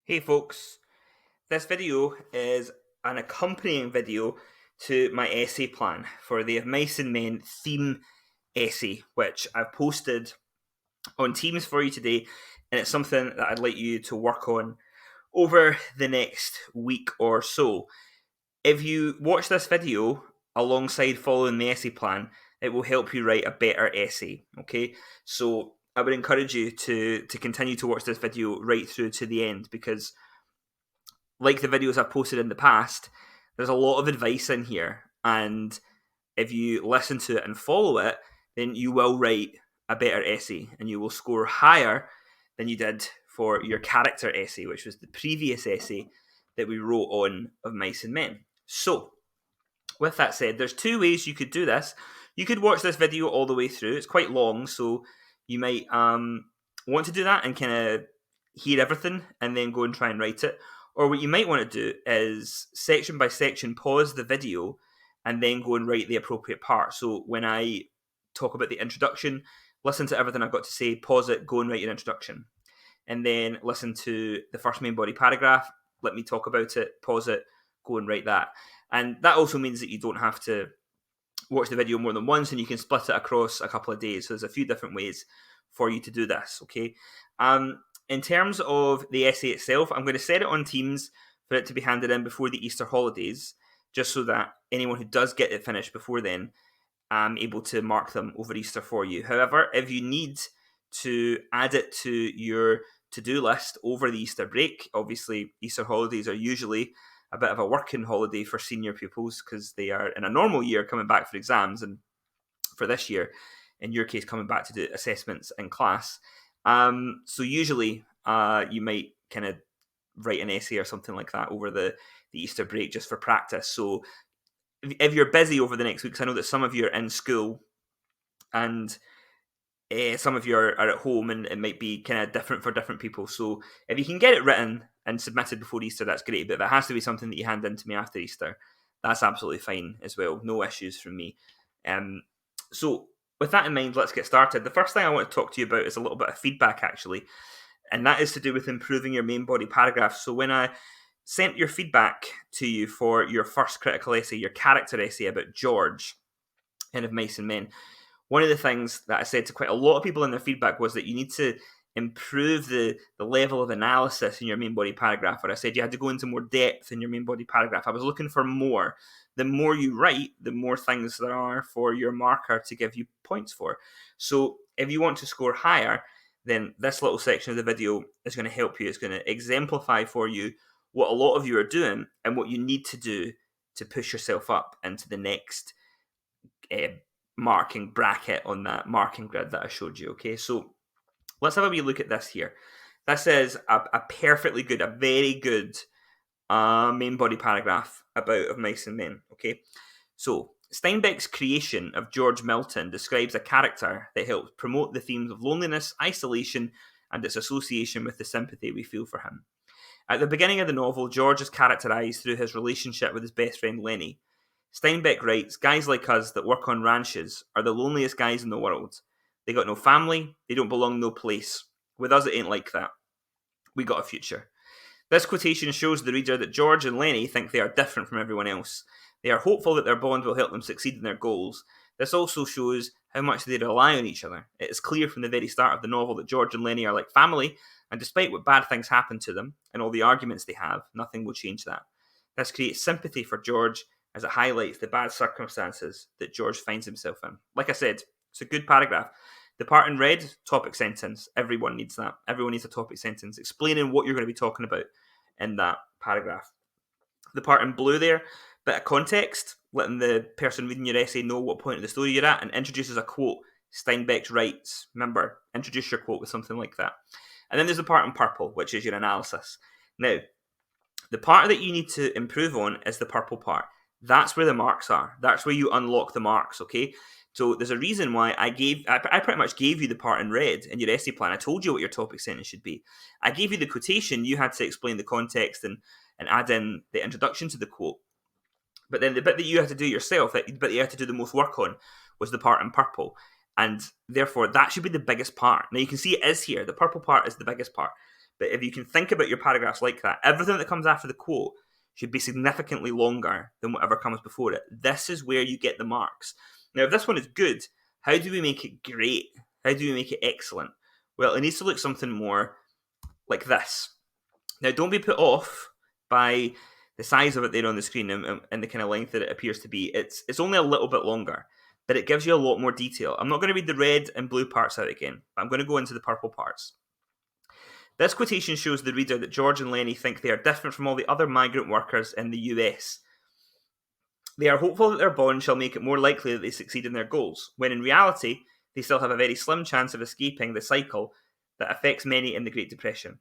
Hey folks, this video is an accompanying video to my essay plan for the Of Mice and Men theme essay, which I've posted on Teams for you today, and it's something that I'd like you to work on over the next week or so. If you watch this video alongside following the essay plan, it will help you write a better essay, okay? So I would encourage you to continue to watch this video right through to the end because like the videos I've posted in the past, there's a lot of advice in here. And if you listen to it and follow it, then you will write a better essay and you will score higher than you did for your character essay, which was the previous essay that we wrote on Of Mice and Men. So, with that said, there's two ways you could do this. You could watch this video all the way through. It's quite long, so you might want to do that and kind of hear everything and then go and try and write it. Or what you might want to do is section by section pause the video and then go and write the appropriate part. So when I talk about the introduction, listen to everything I've got to say, pause it, go and write your introduction. And then listen to the first main body paragraph, let me talk about it, pause it, go and write that. And that also means that you don't have to watch the video more than once and you can split it across a couple of days. So there's a few different ways for you to do this, okay? In terms of the essay itself, I'm going to set it on Teams for it to be handed in before the Easter holidays, just so that anyone who does get it finished before then, I'm able to mark them over Easter for you. However, if you need to add it to your to-do list over the Easter break, obviously Easter holidays are usually a bit of a working holiday for senior pupils because they are in a normal year coming back for exams, and for this year, in your case, coming back to do assessments in class. So usually you might kind of write an essay or something like that over the Easter break just for practice. So if you're busy over the next week, because I know that some of you are in school and some of you are at home, and it might be kind of different for different people. So if you can get it written and submitted before Easter, that's great. But if it has to be something that you hand in to me after Easter, that's absolutely fine as well. No issues from me. So with that in mind, let's get started. The first thing I want to talk to you about is a little bit of feedback, actually, and that is to do with improving your main body paragraph. So when I sent your feedback to you for your first critical essay, your character essay about George in Of Mice and Men, one of the things that I said to quite a lot of people in their feedback was that you need to improve the level of analysis in your main body paragraph. Or I said you had to go into more depth in your main body paragraph. I was looking for more. The more you write, the more things there are for your marker to give you points for. So if you want to score higher, then this little section of the video is going to help you. It's going to exemplify for you what a lot of you are doing and what you need to do to push yourself up into the next marking bracket on that marking grid that I showed you. Okay, so let's have a wee look at this here. This is a perfectly good, a very good main body paragraph about Of Mice and Men. Okay, so Steinbeck's creation of George Milton describes a character that helps promote the themes of loneliness, isolation, and its association with the sympathy we feel for him. At the beginning of the novel, George is characterized through his relationship with his best friend Lenny. Steinbeck writes, guys like us that work on ranches are the loneliest guys in the world. They got no family, they don't belong no place. With us, it ain't like that. We got a future. This quotation shows the reader that George and Lenny think they are different from everyone else. They are hopeful that their bond will help them succeed in their goals. This also shows how much they rely on each other. It is clear from the very start of the novel that George and Lenny are like family, and despite what bad things happen to them and all the arguments they have, nothing will change that. This creates sympathy for George as it highlights the bad circumstances that George finds himself in. Like I said, it's a good paragraph. The part in red, topic sentence. Everyone needs that. Everyone needs a topic sentence explaining what you're going to be talking about in that paragraph. The part in blue there, bit of context, letting the person reading your essay know what point of the story you're at, and introduces a quote. Steinbeck writes, remember, introduce your quote with something like that. And then there's the part in purple, which is your analysis. Now, the part that you need to improve on is the purple part. That's where the marks are. That's where you unlock the marks, okay? So there's a reason why I pretty much gave you the part in red in your essay plan. I told you what your topic sentence should be. I gave you the quotation. You had to explain the context and add in the introduction to the quote. But then the bit that you had to do yourself, the bit that you had to do the most work on, was the part in purple. And therefore, that should be the biggest part. Now, you can see it is here. The purple part is the biggest part. But if you can think about your paragraphs like that, everything that comes after the quote should be significantly longer than whatever comes before it. This is where you get the marks. Now, if this one is good, how do we make it great? How do we make it excellent? Well, it needs to look something more like this. Now, don't be put off by the size of it there on the screen and the kind of length that it appears to be. It's only a little bit longer, but it gives you a lot more detail. I'm not going to read the red and blue parts out again, but I'm going to go into the purple parts. This quotation shows the reader that George and Lenny think they are different from all the other migrant workers in the US. They are hopeful that their bond shall make it more likely that they succeed in their goals, when in reality, they still have a very slim chance of escaping the cycle that affects many in the Great Depression.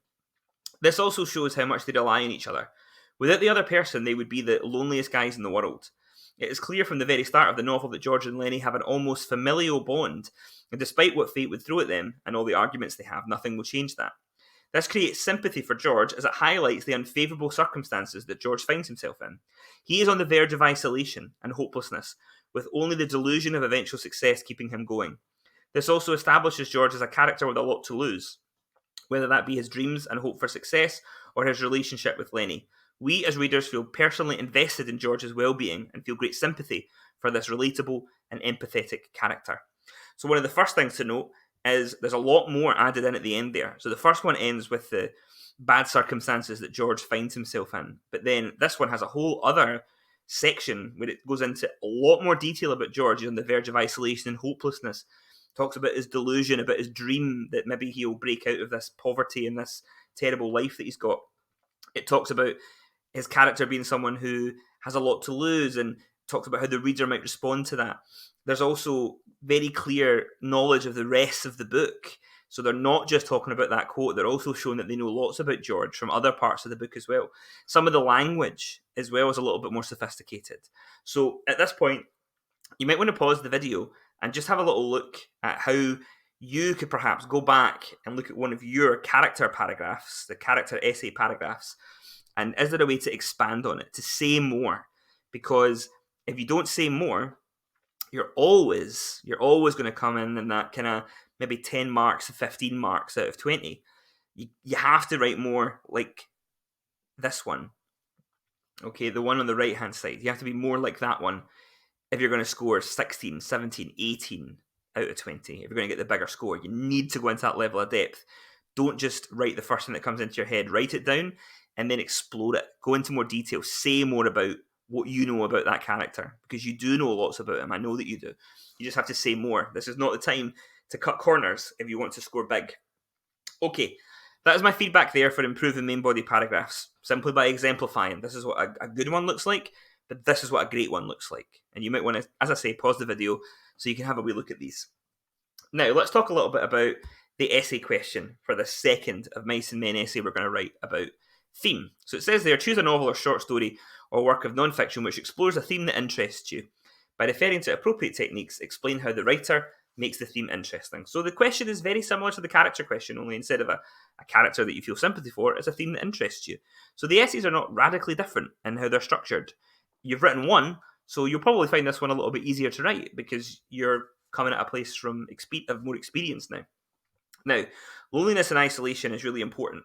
This also shows how much they rely on each other. Without the other person, they would be the loneliest guys in the world. It is clear from the very start of the novel that George and Lenny have an almost familial bond, and despite what fate would throw at them and all the arguments they have, nothing will change that. This creates sympathy for George as it highlights the unfavourable circumstances that George finds himself in. He is on the verge of isolation and hopelessness, with only the delusion of eventual success keeping him going. This also establishes George as a character with a lot to lose, whether that be his dreams and hope for success or his relationship with Lenny. We as readers feel personally invested in George's well-being and feel great sympathy for this relatable and empathetic character. So one of the first things to note is there's a lot more added in at the end there. So the first one ends with the bad circumstances that George finds himself in. But then this one has a whole other section where it goes into a lot more detail about George. He's on the verge of isolation and hopelessness. Talks about his delusion, about his dream that maybe he'll break out of this poverty and this terrible life that he's got. It talks about his character being someone who has a lot to lose and talks about how the reader might respond to that. There's also very clear knowledge of the rest of the book. So they're not just talking about that quote, they're also showing that they know lots about George from other parts of the book as well. Some of the language as well is a little bit more sophisticated. So at this point, you might want to pause the video and just have a little look at how you could perhaps go back and look at one of your character paragraphs, the character essay paragraphs, and is there a way to expand on it, to say more? Because if you don't say more, you're always going to come in that kind of maybe 10 marks, 15 marks out of 20. You have to write more like this one. Okay, the one on the right-hand side. You have to be more like that one if you're going to score 16, 17, 18 out of 20. If you're going to get the bigger score, you need to go into that level of depth. Don't just write the first thing that comes into your head. Write it down and then explore it. Go into more detail. Say more about what you know about that character, because you do know lots about him. I know that you do. You just have to say more. This is not the time to cut corners if you want to score big. Okay, that is my feedback there for improving main body paragraphs, simply by exemplifying. This is what a good one looks like, but this is what a great one looks like. And you might want to, as I say, pause the video so you can have a wee look at these. Now, let's talk a little bit about the essay question for the second of Mice and Men essay we're going to write about theme. So it says there, choose a novel or short story or work of non-fiction which explores a theme that interests you. By referring to appropriate techniques, explain how the writer makes the theme interesting. So the question is very similar to the character question, only instead of a character that you feel sympathy for, it's a theme that interests you. So the essays are not radically different in how they're structured. You've written one, so you'll probably find this one a little bit easier to write because you're coming at a place from of more experience now. Now, loneliness and isolation is really important.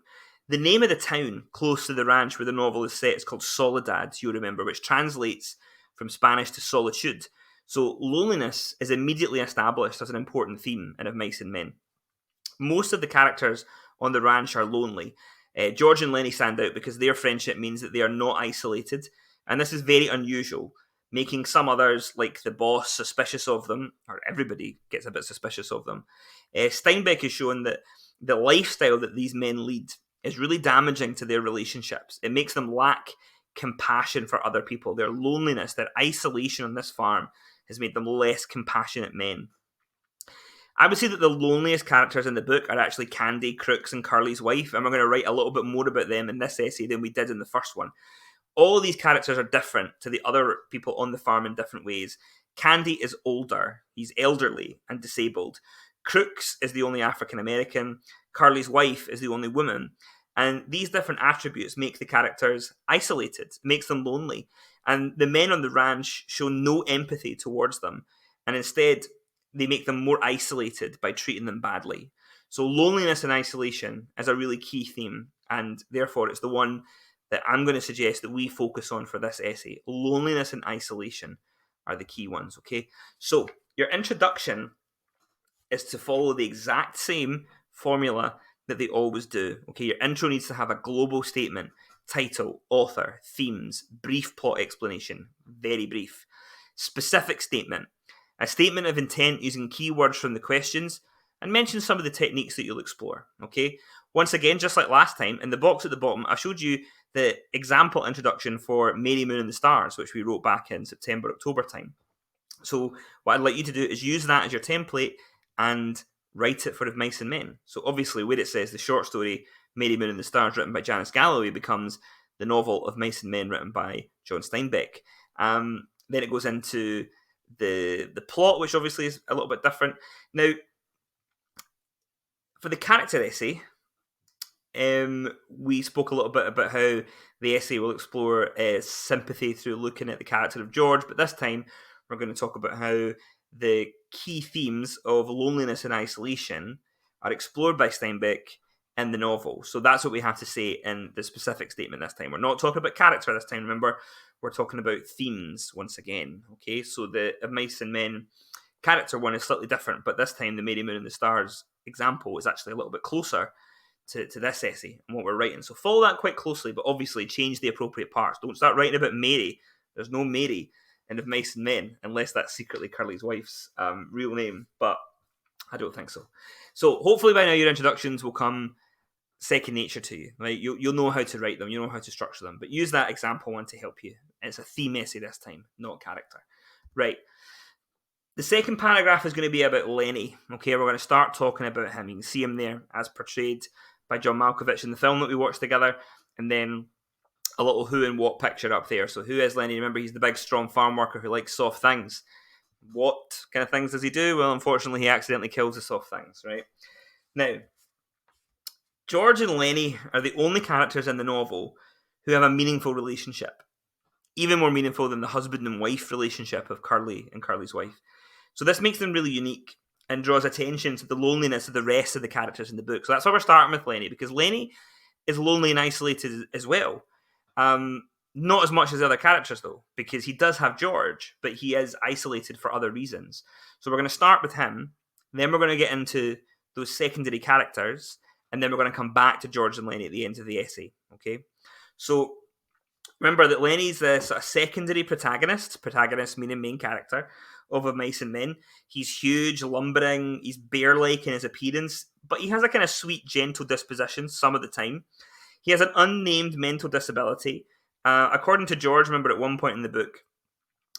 The name of the town close to the ranch where the novel is set is called Soledad, you'll remember, which translates from Spanish to solitude. So loneliness is immediately established as an important theme in Of Mice and Men. Most of the characters on the ranch are lonely. George and Lenny stand out because their friendship means that they are not isolated, and this is very unusual, making some others, like the boss, suspicious of them, or everybody gets a bit suspicious of them. Steinbeck has shown that the lifestyle that these men lead is really damaging to their relationships. It makes them lack compassion for other people. Their loneliness, their isolation on this farm has made them less compassionate men. I would say that the loneliest characters in the book are actually Candy, Crooks, and Curly's wife, and we're going to write a little bit more about them in this essay than we did in the first one. All of these characters are different to the other people on the farm in different ways. Candy is older, he's elderly and disabled. Crooks is the only African American. Curly's wife is the only woman. And these different attributes make the characters isolated, makes them lonely. And the men on the ranch show no empathy towards them. And instead, they make them more isolated by treating them badly. So loneliness and isolation is a really key theme, and therefore it's the one that I'm going to suggest that we focus on for this essay. Loneliness and isolation are the key ones, okay? So your introduction is to follow the exact same formula that they always do. Okay, your intro needs to have a global statement, title, author, themes, brief plot explanation, very brief, specific statement, a statement of intent using keywords from the questions, and mention some of the techniques that you'll explore. Okay, once again, just like last time, in the box at the bottom, I showed you the example introduction for Mary, Moon and the Stars, which we wrote back in September, October time. So what I'd like you to do is use that as your template and write it for Of Mice and Men. So obviously where it says the short story Mary, Moon and the Stars written by Janice Galloway becomes the novel Of Mice and Men written by John Steinbeck. Then it goes into the plot, which obviously is a little bit different. Now, for the character essay, we spoke a little bit about how the essay will explore sympathy through looking at the character of George, but this time we're going to talk about how the key themes of loneliness and isolation are explored by Steinbeck in the novel. So that's what we have to say in the specific statement this time. We're not talking about character this time. Remember, we're talking about themes once again. Okay, so the Of Mice and Men character one is slightly different, but this time the Mary, Moon and the Stars example is actually a little bit closer to this essay and what we're writing. So follow that quite closely, but obviously change the appropriate parts. Don't start writing about Mary. There's no Mary in Of Mice and Men, unless that's secretly Curly's wife's real name, but I don't think so. So hopefully by now your introductions will come second nature to you, right? You'll know how to write them, you'll know how to structure them, but use that example one to help you. It's a theme essay this time, not character. Right. The second paragraph is going to be about Lenny. Okay, we're going to start talking about him. You can see him there as portrayed by John Malkovich in the film that we watched together, and then a little who and what picture up there. So who is Lenny? Remember, he's the big, strong farm worker who likes soft things. What kind of things does he do? Well, unfortunately, he accidentally kills the soft things, right? Now, George and Lenny are the only characters in the novel who have a meaningful relationship, even more meaningful than the husband and wife relationship of Curly and Curly's wife. So this makes them really unique and draws attention to the loneliness of the rest of the characters in the book. So that's why we're starting with Lenny, because Lenny is lonely and isolated as well. Not as much as the other characters, though, because he does have George, but he is isolated for other reasons. So we're going to start with him, then we're going to get into those secondary characters, and then we're going to come back to George and Lenny at the end of the essay, okay? So remember that Lenny's the sort of secondary protagonist meaning main character, of Mice and Men. He's huge, lumbering, he's bear-like in his appearance, but he has a kind of sweet, gentle disposition some of the time. He has an unnamed mental disability. According to George, remember at one point in the book,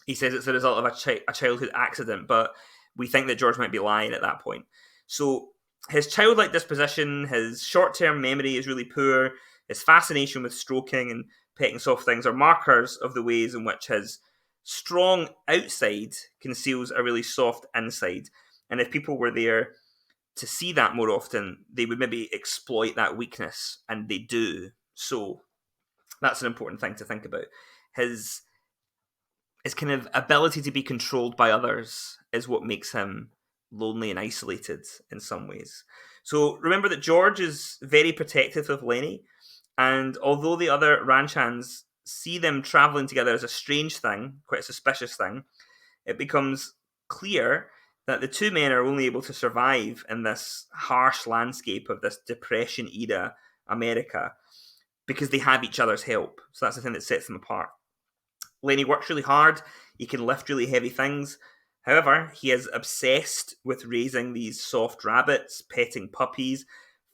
he says it's the result of a childhood accident, but we think that George might be lying at that point. So his childlike disposition, his short-term memory is really poor, his fascination with stroking and petting soft things are markers of the ways in which his strong outside conceals a really soft inside. And if people were there to see that more often, they would maybe exploit that weakness, and they do. So that's an important thing to think about. His kind of ability to be controlled by others is what makes him lonely and isolated in some ways. So remember that George is very protective of Lenny, and although the other ranch hands see them traveling together as a strange thing, quite a suspicious thing, it becomes clear that the two men are only able to survive in this harsh landscape of this Depression-era America because they have each other's help. So that's the thing that sets them apart. Lenny works really hard. He can lift really heavy things. However, he is obsessed with raising these soft rabbits, petting puppies,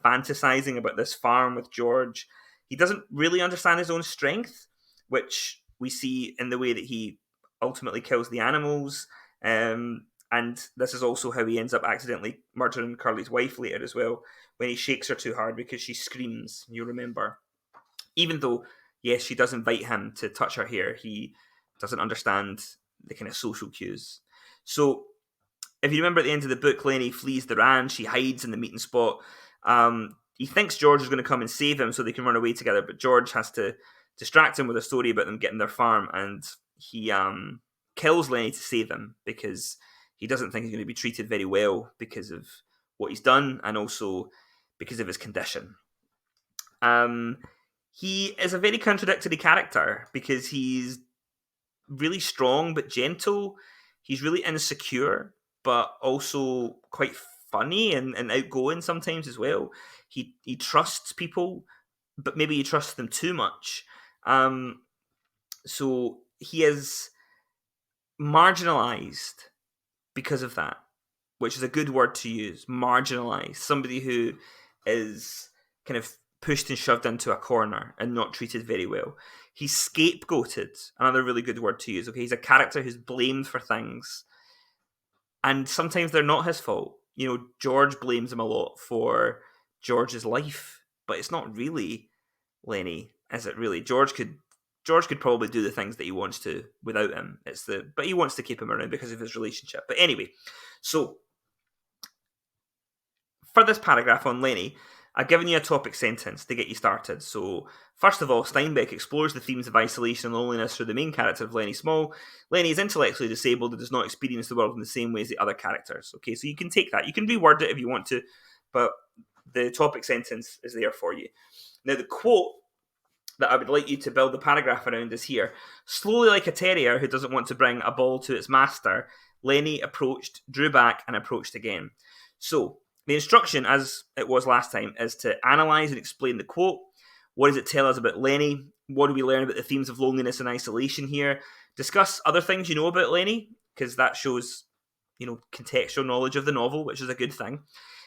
fantasizing about this farm with George. He doesn't really understand his own strength, which we see in the way that he ultimately kills the animals. And this is also how he ends up accidentally murdering Curly's wife later as well, when he shakes her too hard because she screams, you'll remember. Even though, yes, she does invite him to touch her hair, he doesn't understand the kind of social cues. So, if you remember at the end of the book, Lenny flees the ranch, he hides in the meeting spot. He thinks George is going to come and save him so they can run away together, but George has to distract him with a story about them getting their farm, and he kills Lenny to save him because he doesn't think he's going to be treated very well because of what he's done and also because of his condition. He is a very contradictory character because he's really strong but gentle. He's really insecure, but also quite funny and outgoing sometimes as well. He trusts people, but maybe he trusts them too much. So he is marginalized because of that, which is a good word to use. Marginalized, somebody who is kind of pushed and shoved into a corner and not treated very well. He's scapegoated, another really good word to use. Okay, he's a character who's blamed for things, and sometimes they're not his fault. George blames him a lot for George's life, but it's not really Lenny, is it? Really, George could probably do the things that he wants to without him. But he wants to keep him around because of his relationship. But anyway, so for this paragraph on Lenny, I've given you a topic sentence to get you started. So, first of all, Steinbeck explores the themes of isolation and loneliness through the main character of Lenny Small. Lenny is intellectually disabled and does not experience the world in the same way as the other characters. Okay, so you can take that. You can reword it if you want to, but the topic sentence is there for you. Now, the quote that I would like you to build the paragraph around is here. Slowly like a terrier who doesn't want to bring a ball to its master, Lenny approached, drew back, and approached again. So, the instruction, as it was last time, is to analyse and explain the quote. What does it tell us about Lenny? What do we learn about the themes of loneliness and isolation here? Discuss other things you know about Lenny, because that shows, contextual knowledge of the novel, which is a good thing.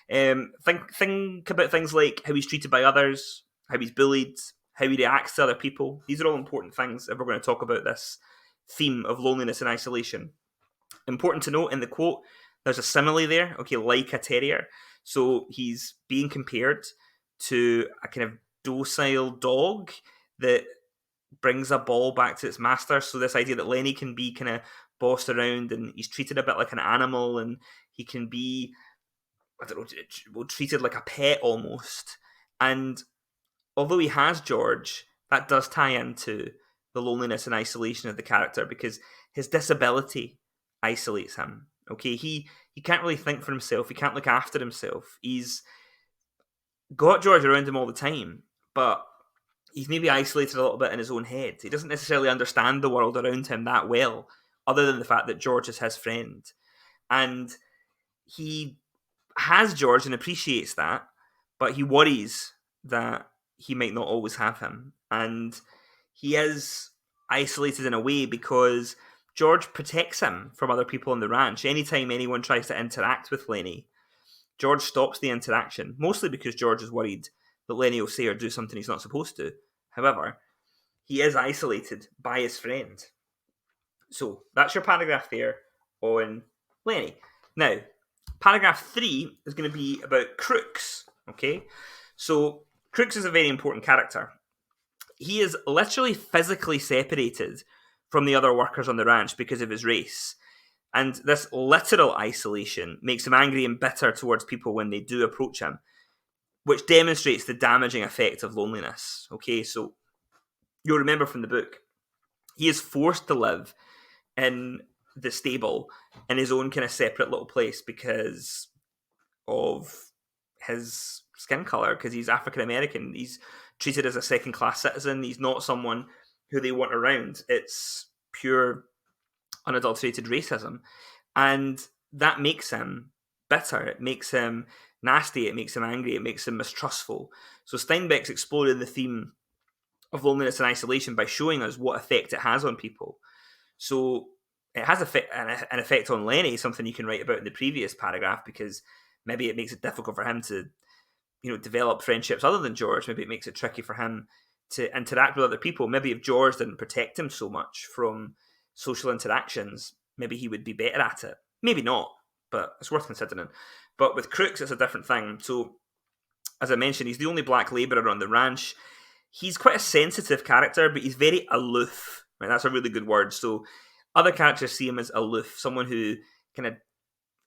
Think about things like how he's treated by others, how he's bullied, how he reacts to other people. These are all important things if we're going to talk about this theme of loneliness and isolation. Important to note in the quote, there's a simile there, okay, like a terrier. So he's being compared to a kind of docile dog that brings a ball back to its master. So this idea that Lenny can be kind of bossed around and he's treated a bit like an animal and he can be, treated like a pet almost. And although he has George, that does tie into the loneliness and isolation of the character because his disability isolates him. Okay, he can't really think for himself. He can't look after himself. He's got George around him all the time, but he's maybe isolated a little bit in his own head. He doesn't necessarily understand the world around him that well, other than the fact that George is his friend. And he has George and appreciates that, but he worries that he might not always have him. And he is isolated in a way because George protects him from other people on the ranch. Anytime anyone tries to interact with Lenny, George stops the interaction, mostly because George is worried that Lenny will say or do something he's not supposed to. However, he is isolated by his friend. So that's your paragraph there on Lenny. Now, paragraph 3 is going to be about Crooks. Okay, so Crooks is a very important character. He is literally physically separated from the other workers on the ranch because of his race. And this literal isolation makes him angry and bitter towards people when they do approach him, which demonstrates the damaging effect of loneliness. Okay, so you'll remember from the book, he is forced to live in the stable in his own kind of separate little place because of his skin colour, because he's African American. He's treated as a second class citizen. He's not someone who they want around. It's pure unadulterated racism, and that makes him bitter. It makes him nasty. It makes him angry. It makes him mistrustful. So Steinbeck's exploring the theme of loneliness and isolation by showing us what effect it has on people. So it has an effect on Lenny, something you can write about in the previous paragraph, because maybe it makes it difficult for him to develop friendships other than George. Maybe it makes it tricky for him to interact with other people. Maybe if George didn't protect him so much from social interactions, maybe he would be better at it. Maybe not, but it's worth considering. But with Crooks, it's a different thing. So, as I mentioned, he's the only black labourer on the ranch. He's quite a sensitive character, but he's very aloof. Right? That's a really good word. So, other characters see him as aloof, someone who kind of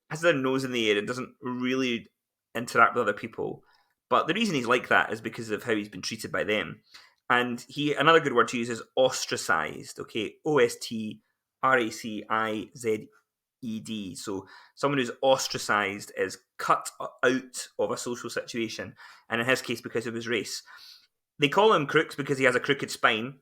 has their nose in the air and doesn't really interact with other people. But the reason he's like that is because of how he's been treated by them. And another good word to use is ostracized. Okay, OSTRACIZED. ED. So someone who's ostracized is cut out of a social situation, and in his case, because of his race. They call him Crooks because he has a crooked spine,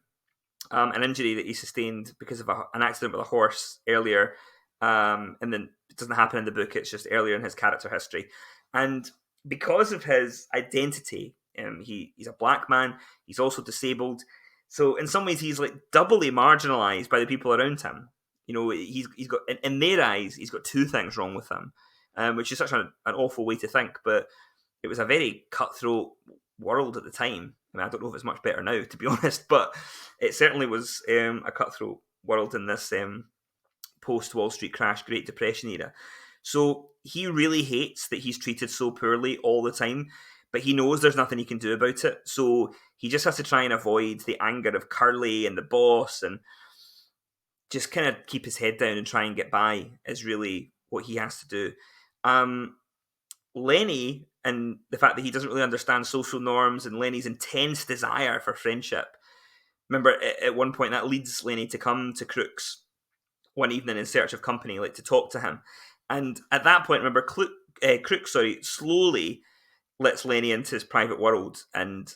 an injury that he sustained because of an accident with a horse earlier. And then it doesn't happen in the book, it's just earlier in his character history. And because of his identity, he's a black man, he's also disabled. So in some ways, he's like doubly marginalized by the people around him. You know, he's got, in their eyes, he's got two things wrong with him, which is such an awful way to think, but it was a very cutthroat world at the time. I mean, I don't know if it's much better now, to be honest, but it certainly was a cutthroat world in this post-Wall Street crash, Great Depression era. So he really hates that he's treated so poorly all the time, but he knows there's nothing he can do about it. So he just has to try and avoid the anger of Curly and the boss and just kind of keep his head down and try and get by is really what he has to do. Lenny, and the fact that he doesn't really understand social norms and Lenny's intense desire for friendship. Remember, at one point that leads Lenny to come to Crooks one evening in search of company, like to talk to him. And at that point, remember, Crooks slowly lets Lenny into his private world and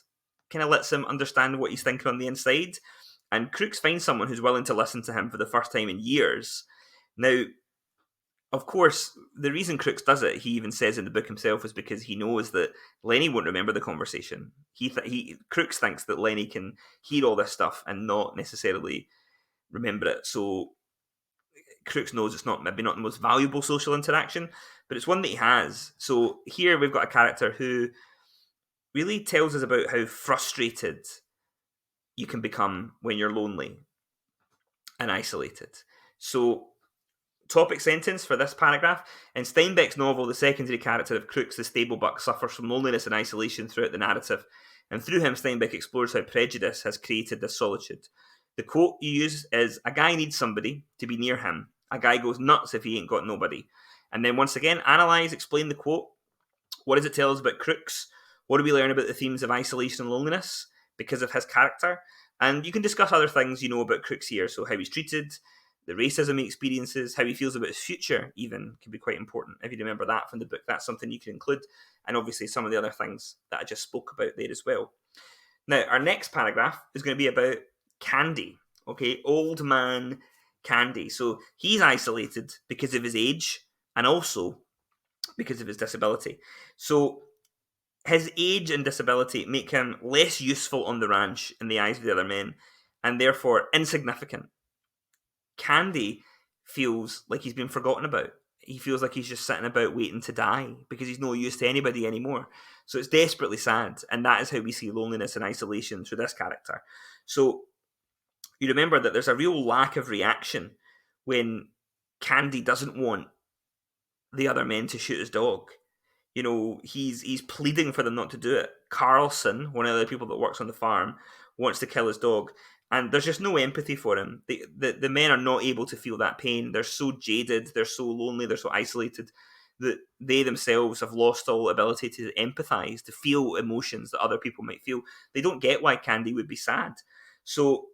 kind of lets him understand what he's thinking on the inside. And Crooks finds someone who's willing to listen to him for the first time in years. Now, of course, the reason Crooks does it, he even says in the book himself, is because he knows that Lenny won't remember the conversation. Crooks thinks that Lenny can hear all this stuff and not necessarily remember it. So Crooks knows it's maybe not the most valuable social interaction, but it's one that he has. So here we've got a character who really tells us about how frustrated you can become when you're lonely and isolated. So, topic sentence for this paragraph. In Steinbeck's novel, the secondary character of Crooks, the stable buck, suffers from loneliness and isolation throughout the narrative, and through him, Steinbeck explores how prejudice has created this solitude. The quote you use is, "A guy needs somebody to be near him. A guy goes nuts if he ain't got nobody." And then once again, analyse, explain the quote. What does it tell us about Crooks? What do we learn about the themes of isolation and loneliness because of his character? And you can discuss other things you know about Crooks here, so how he's treated, the racism he experiences, how he feels about his future even can be quite important. If you remember that from the book, that's something you can include. And obviously some of the other things that I just spoke about there as well. Now, our next paragraph is going to be about Candy. Okay, old man Candy. So he's isolated because of his age and also because of his disability. So his age and disability make him less useful on the ranch in the eyes of the other men, and therefore insignificant. Candy feels like he's been forgotten about. He feels like he's just sitting about waiting to die because he's no use to anybody anymore. So it's desperately sad, and that is how we see loneliness and isolation through this character. So you remember that there's a real lack of reaction when Candy doesn't want the other men to shoot his dog. You know, he's pleading for them not to do it. Carlson, one of the people that works on the farm, wants to kill his dog, and there's just no empathy for him. The men are not able to feel that pain. They're so jaded, they're so lonely, they're so isolated that they themselves have lost all ability to empathise, to feel emotions that other people might feel. They don't get why Candy would be sad. So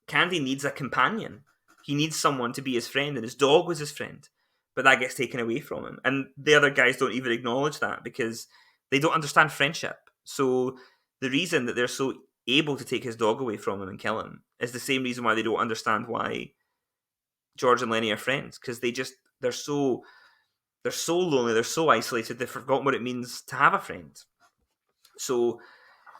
Candy needs a companion. He needs someone to be his friend, and his dog was his friend. But that gets taken away from him. And the other guys don't even acknowledge that because they don't understand friendship. So the reason that they're so able to take his dog away from him and kill him is the same reason why they don't understand why George and Lenny are friends. Because they're so lonely, they're so isolated, they've forgotten what it means to have a friend. So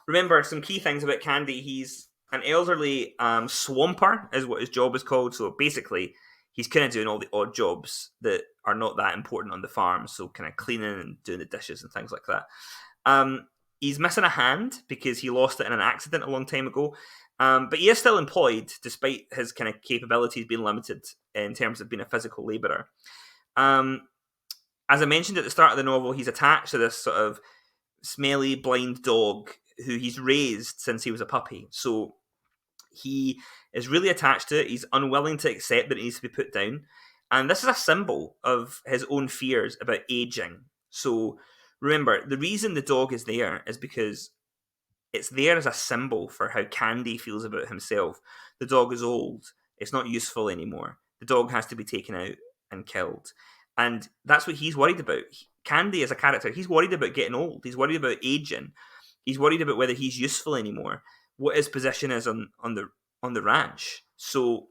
remember some key things about Candy. He's an elderly swamper is what his job is called. So basically, he's kind of doing all the odd jobs that are not that important on the farm. So kind of cleaning and doing the dishes and things like that. He's missing a hand because he lost it in an accident a long time ago. But he is still employed despite his kind of capabilities being limited in terms of being a physical labourer. As I mentioned at the start of the novel, he's attached to this sort of smelly, blind dog who he's raised since he was a puppy. So he is really attached to it. He's unwilling to accept that it needs to be put down. And this is a symbol of his own fears about aging. So remember, the reason the dog is there is because it's there as a symbol for how Candy feels about himself. The dog is old. It's not useful anymore. The dog has to be taken out and killed. And that's what he's worried about. Candy as a character, he's worried about getting old. He's worried about aging. He's worried about whether he's useful anymore, what his position is on the ranch. So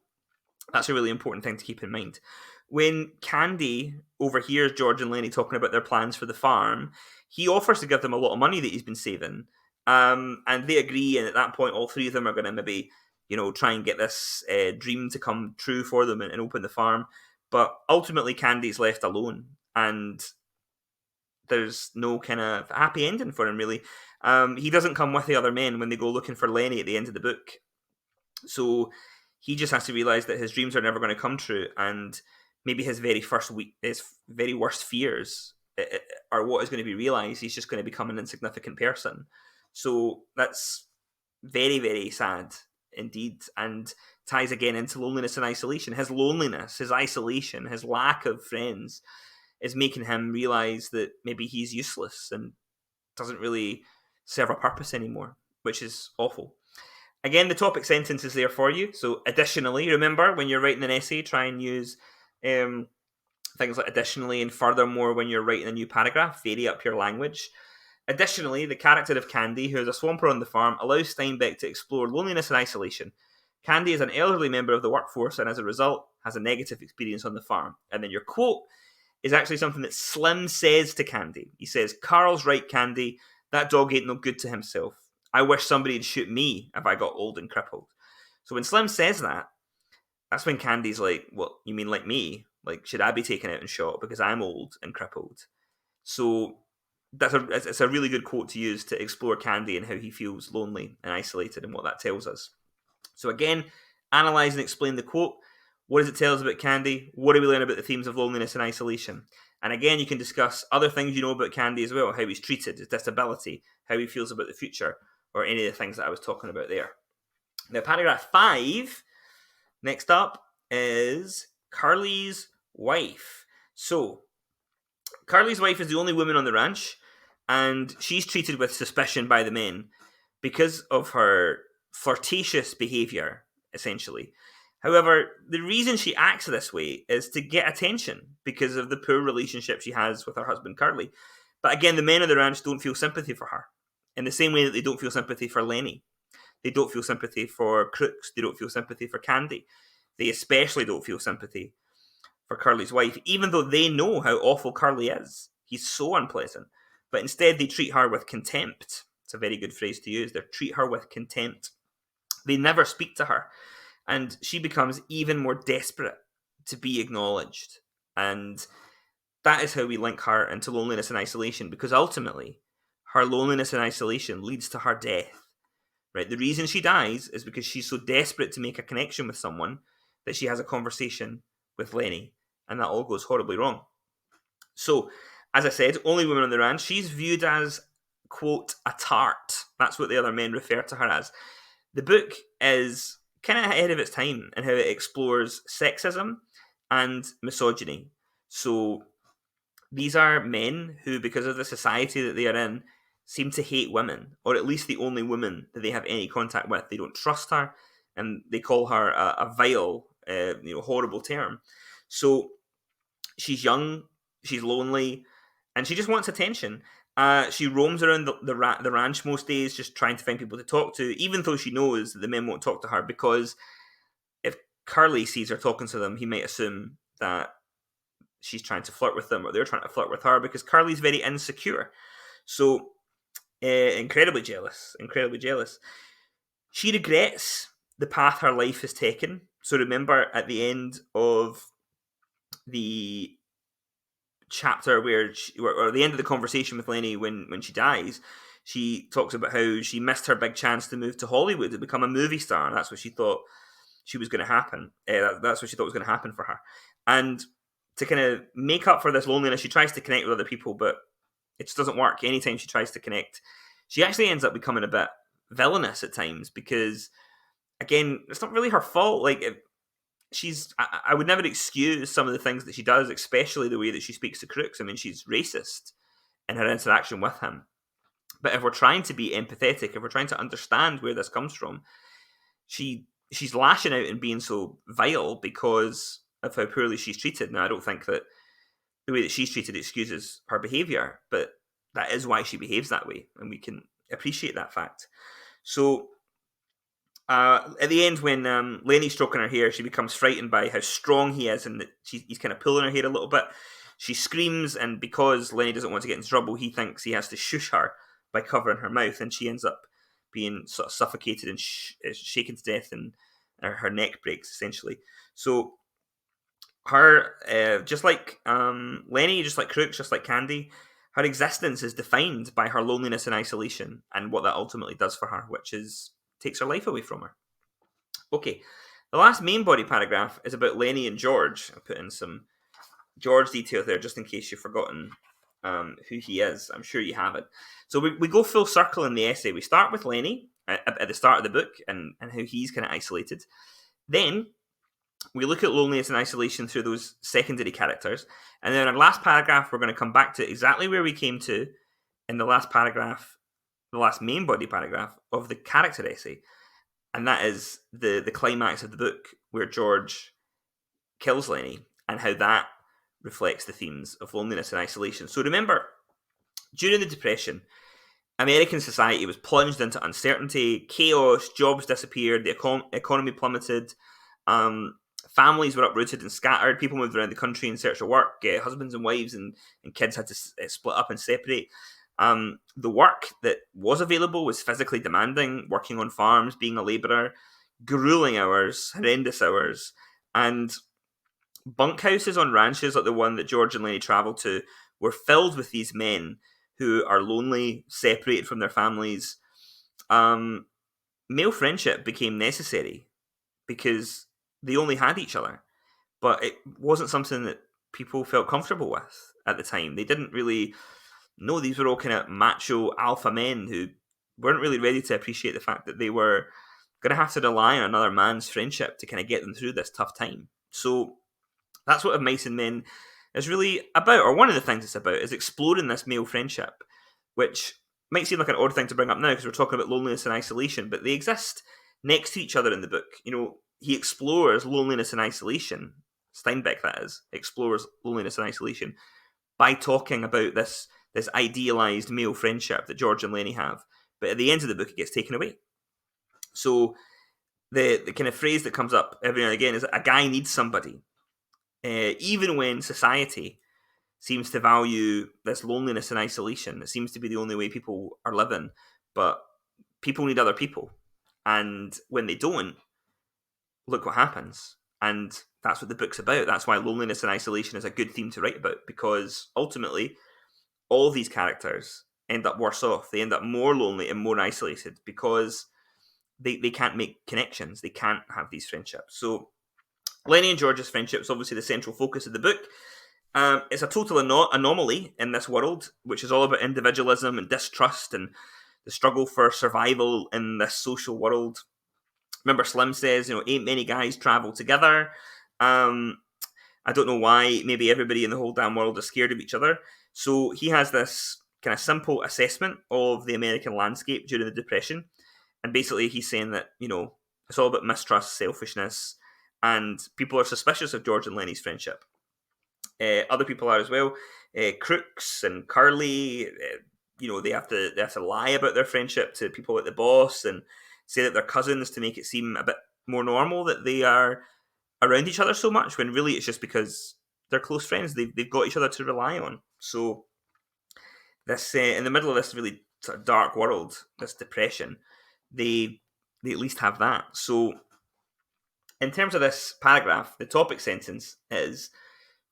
that's a really important thing to keep in mind. When Candy overhears George and Lenny talking about their plans for the farm, he offers to give them a lot of money that he's been saving. And they agree, and at that point, all three of them are going to maybe, try and get this dream to come true for them and open the farm. But ultimately, Candy's left alone, and there's no kind of happy ending for him, really. He doesn't come with the other men when they go looking for Lenny at the end of the book. So he just has to realize that his dreams are never going to come true, and maybe his his very worst fears are what is going to be realized. He's just going to become an insignificant person. So that's very, very sad indeed, and ties again into loneliness and isolation. His loneliness, his isolation, his lack of friends is making him realize that maybe he's useless and doesn't really serve a purpose anymore, which is awful. Again, the topic sentence is there for you. So, additionally, remember when you're writing an essay, try and use things like additionally and furthermore when you're writing a new paragraph. Vary up your language. Additionally, the character of Candy, who is a swamper on the farm, allows Steinbeck to explore loneliness and isolation. Candy is an elderly member of the workforce and as a result has a negative experience on the farm. And then your quote is actually something that Slim says to Candy. He says, "Carl's right, Candy. That dog ain't no good to himself. I wish somebody'd shoot me if I got old and crippled." So when Slim says that, that's when Candy's like, "What, you mean like me? Like, should I be taken out and shot because I'm old and crippled?" So it's a really good quote to use to explore Candy and how he feels lonely and isolated and what that tells us. So again, analyze and explain the quote. What does it tell us about Candy? What do we learn about the themes of loneliness and isolation? And again, you can discuss other things you know about Candy as well, how he's treated, his disability, how he feels about the future, or any of the things that I was talking about there. Now, paragraph 5, next up, is Carly's wife. So, Carly's wife is the only woman on the ranch, and she's treated with suspicion by the men because of her flirtatious behaviour, essentially. However, the reason she acts this way is to get attention because of the poor relationship she has with her husband, Carly. But again, the men on the ranch don't feel sympathy for her in the same way that they don't feel sympathy for Lenny. They don't feel sympathy for Crooks. They don't feel sympathy for Candy. They especially don't feel sympathy for Carly's wife, even though they know how awful Carly is. He's so unpleasant. But instead, they treat her with contempt. It's a very good phrase to use. They treat her with contempt. They never speak to her. And she becomes even more desperate to be acknowledged. And that is how we link her into loneliness and isolation, because ultimately, her loneliness and isolation leads to her death. Right? The reason she dies is because she's so desperate to make a connection with someone that she has a conversation with Lenny, and that all goes horribly wrong. So, as I said, only woman on the ranch. She's viewed as, quote, a tart. That's what the other men refer to her as. The book is kind of ahead of its time in how it explores sexism and misogyny. So, these are men who, because of the society that they are in, seem to hate women, or at least the only woman that they have any contact with. They don't trust her, and they call her a vile, horrible term. So she's young, she's lonely, and she just wants attention. She roams around the ranch most days, just trying to find people to talk to, even though she knows that the men won't talk to her, because if Carly sees her talking to them, he might assume that she's trying to flirt with them, or they're trying to flirt with her, because Carly's very insecure. So, incredibly jealous. She regrets the path her life has taken. So remember, at the end of the chapter or the end of the conversation with Lenny when she dies, she talks about how she missed her big chance to move to Hollywood to become a movie star, and that's what she thought was going to happen. That's what she thought was going to happen for her. And to kind of make up for this loneliness, she tries to connect with other people, but it just doesn't work. Anytime she tries to connect, she actually ends up becoming a bit villainous at times, because, again, it's not really her fault. Like, I would never excuse some of the things that she does, especially the way that she speaks to Crooks. I mean, she's racist in her interaction with him. But if we're trying to be empathetic, if we're trying to understand where this comes from, she's lashing out and being so vile because of how poorly she's treated. Now, I don't think that the way that she's treated excuses her behaviour, but that is why she behaves that way, and we can appreciate that fact. So, at the end, when Lenny's stroking her hair, she becomes frightened by how strong he is, and that he's kind of pulling her hair a little bit. She screams, and because Lenny doesn't want to get into trouble, he thinks he has to shush her by covering her mouth, and she ends up being sort of suffocated and shaken to death, and her neck breaks, essentially. So her, just like Lenny, just like Crooks, just like Candy, her existence is defined by her loneliness and isolation, and what that ultimately does for her, which is takes her life away from her. Okay, the last main body paragraph is about Lenny and George. I put in some George details there just in case you've forgotten who he is. I'm sure you haven't. So we go full circle in the essay. We start with Lenny at the start of the book and how he's kind of isolated. Then we look at loneliness and isolation through those secondary characters. And then in our last paragraph, we're going to come back to exactly where we came to in the last paragraph, the last main body paragraph of the character essay. And that is the climax of the book where George kills Lenny and how that reflects the themes of loneliness and isolation. So remember, during the Depression, American society was plunged into uncertainty, chaos, jobs disappeared, the economy plummeted, families were uprooted and scattered, people moved around the country in search of work, husbands and wives and kids had to split up and separate. The work that was available was physically demanding, working on farms, being a labourer, grueling hours, horrendous hours, and bunkhouses on ranches like the one that George and Lenny travel to were filled with these men who are lonely, separated from their families. Male friendship became necessary because they only had each other, but it wasn't something that people felt comfortable with at the time. They didn't really know. These were all kind of macho alpha men who weren't really ready to appreciate the fact that they were going to have to rely on another man's friendship to kind of get them through this tough time. So that's what Of Mice and Men is really about, or one of the things it's about, is exploring this male friendship, which might seem like an odd thing to bring up now because we're talking about loneliness and isolation, but they exist next to each other in the book. You know, he explores loneliness and isolation, Steinbeck that is, explores loneliness and isolation by talking about this idealized male friendship that George and Lenny have. But at the end of the book, it gets taken away. So the kind of phrase that comes up every now and again is a guy needs somebody. Even when society seems to value this loneliness and isolation, it seems to be the only way people are living. But people need other people. And when they don't, look what happens. And that's what the book's about. That's why loneliness and isolation is a good theme to write about, because ultimately, all these characters end up worse off. They end up more lonely and more isolated because they can't make connections. They can't have these friendships. So Lenny and George's friendship is obviously the central focus of the book. It's a total anomaly in this world, which is all about individualism and distrust and the struggle for survival in this social world. Remember, Slim says, ain't many guys travel together. I don't know why. Maybe everybody in the whole damn world is scared of each other. So he has this kind of simple assessment of the American landscape during the Depression. And basically he's saying that, it's all about mistrust, selfishness, and people are suspicious of George and Lenny's friendship. Other people are as well. Crooks and Curly, they have to lie about their friendship to people like the boss and say that they're cousins to make it seem a bit more normal that they are around each other so much, when really it's just because they're close friends. They've got each other to rely on. So this in the middle of this really sort of dark world, this depression, they at least have that. So in terms of this paragraph, the topic sentence is,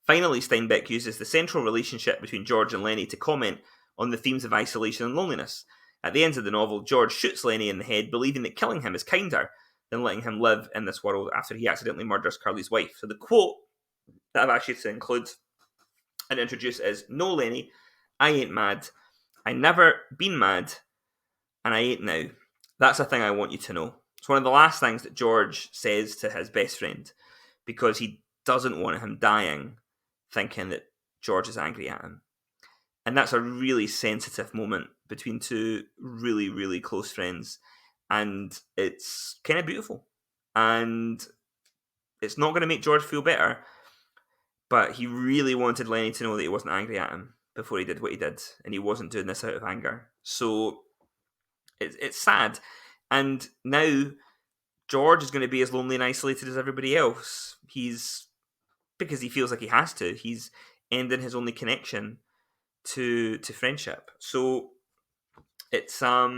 finally, Steinbeck uses the central relationship between George and Lenny to comment on the themes of isolation and loneliness. At the end of the novel, George shoots Lenny in the head, believing that killing him is kinder than letting him live in this world after he accidentally murders Curly's wife. So the quote that I've actually to include and introduce is, "No, Lenny, I ain't mad. I never been mad, and I ain't now. That's a thing I want you to know." It's one of the last things that George says to his best friend, because he doesn't want him dying thinking that George is angry at him. And that's a really sensitive moment between two really, really close friends. And it's kind of beautiful. And it's not going to make George feel better, but he really wanted Lenny to know that he wasn't angry at him before he did what he did, and he wasn't doing this out of anger. So it's sad. And now George is going to be as lonely and isolated as everybody else. Because he feels like he has to. He's ending his only connection to friendship. So it's a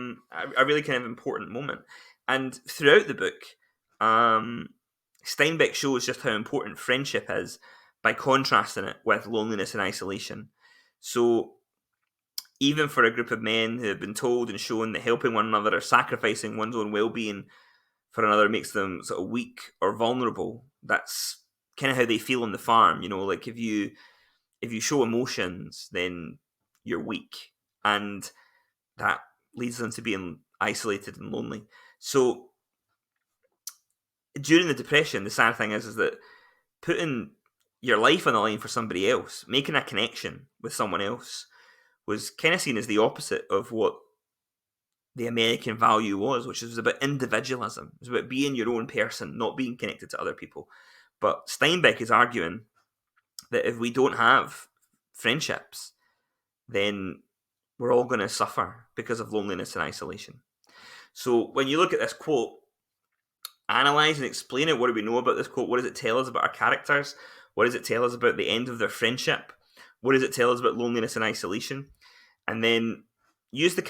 really kind of important moment. And throughout the book, Steinbeck shows just how important friendship is by contrasting it with loneliness and isolation. So even for a group of men who have been told and shown that helping one another or sacrificing one's own well-being for another makes them sort of weak or vulnerable, that's kind of how they feel on the farm. Like if you show emotions, then you're weak, and that leads them to being isolated and lonely. So during the Depression, the sad thing is that putting your life on the line for somebody else, making a connection with someone else, was kind of seen as the opposite of what the American value was, which was about individualism. It was about being your own person, not being connected to other people. But Steinbeck is arguing that if we don't have friendships, then we're all going to suffer because of loneliness and isolation. So when you look at this quote, analyze and explain it. What do we know about this quote? What does it tell us about our characters? What does it tell us about the end of their friendship? What does it tell us about loneliness and isolation? And then use the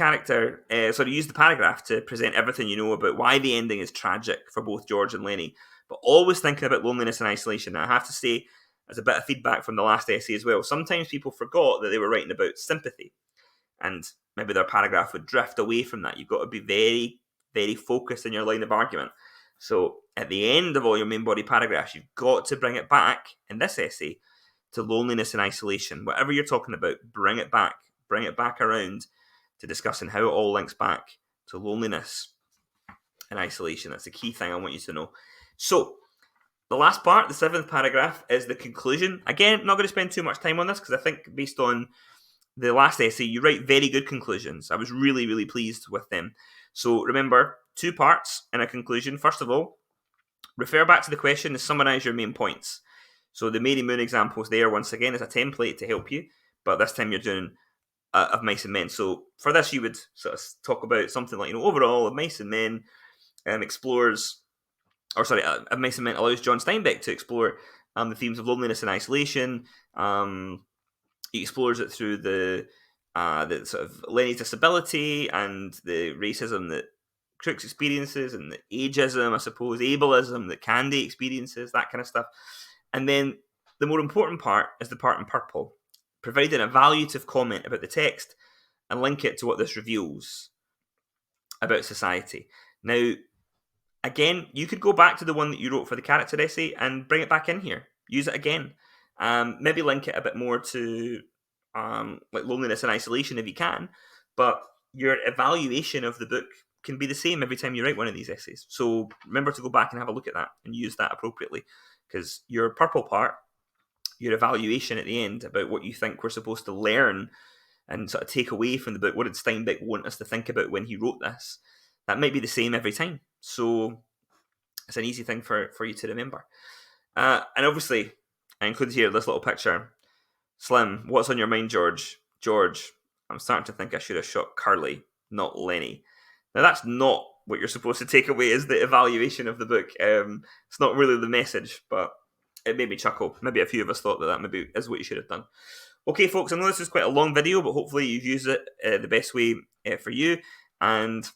paragraph to present everything you know about why the ending is tragic for both George and Lenny, but always thinking about loneliness and isolation. Now, I have to say, as a bit of feedback from the last essay as well, sometimes people forgot that they were writing about sympathy, and maybe their paragraph would drift away from that. You've got to be very, very focused in your line of argument. So at the end of all your main body paragraphs, you've got to bring it back, in this essay, to loneliness and isolation. Whatever you're talking about, bring it back around to discussing how it all links back to loneliness and isolation. That's the key thing I want you to know. So the last part, the 7th paragraph, is the conclusion. Again, not going to spend too much time on this because I think based on the last essay, you write very good conclusions. I was really, really pleased with them. So remember, 2 parts in a conclusion. First of all, refer back to the question and summarise your main points. So the Mary Moon example is there once again as a template to help you, but this time you're doing Of Mice and Men. So for this, you would sort of talk about something like, overall, Of Mice and Men Of Mice and Men allows John Steinbeck to explore the themes of loneliness and isolation. He explores it through the sort of Lenny's disability and the racism that Crooks experiences, and the ageism, I suppose, ableism that Candy experiences, that kind of stuff. And then the more important part is the part in purple, providing a valuative comment about the text and link it to what this reveals about society. Now, again, you could go back to the one that you wrote for the character essay and bring it back in here. Use it again. Maybe link it a bit more to like loneliness and isolation if you can, but your evaluation of the book can be the same every time you write one of these essays. So remember to go back and have a look at that and use that appropriately, because your purple part, your evaluation at the end about what you think we're supposed to learn and sort of take away from the book, what did Steinbeck want us to think about when he wrote this, that might be the same every time. So it's an easy thing for you to remember. And obviously, I included here this little picture. Slim, what's on your mind, George? George, I'm starting to think I should have shot Curly, not Lenny. Now, that's not what you're supposed to take away as the evaluation of the book. It's not really the message, but it made me chuckle. Maybe a few of us thought that maybe is what you should have done. Okay, folks, I know this is quite a long video, but hopefully you've used it the best way for you. And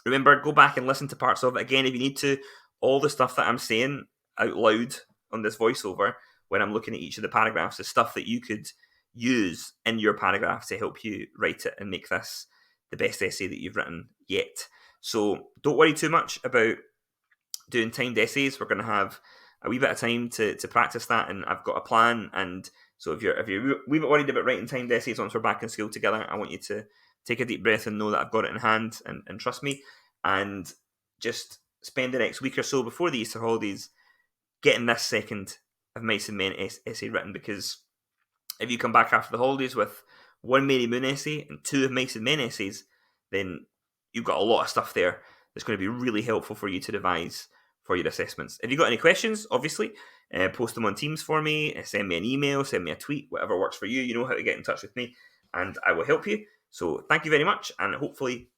remember, go back and listen to parts of it again if you need to. All the stuff that I'm saying out loud on this voiceover when I'm looking at each of the paragraphs is stuff that you could use in your paragraph to help you write it and make this the best essay that you've written yet. So don't worry too much about doing timed essays. We're going to have a wee bit of time to practice that, and I've got a plan. And so if you're a wee bit worried about writing timed essays once we're back in school together, I want you to take a deep breath and know that I've got it in hand, and trust me, and just spend the next week or so before the Easter holidays getting this second Of Mice and Men essay written, because if you come back after the holidays with 1 Mary Moon essay and 2 Of Mice and Men essays, then you've got a lot of stuff there that's going to be really helpful for you to revise for your assessments. If you've got any questions, obviously, post them on Teams for me, send me an email, send me a tweet, whatever works for you. You know how to get in touch with me, and I will help you. So thank you very much, and hopefully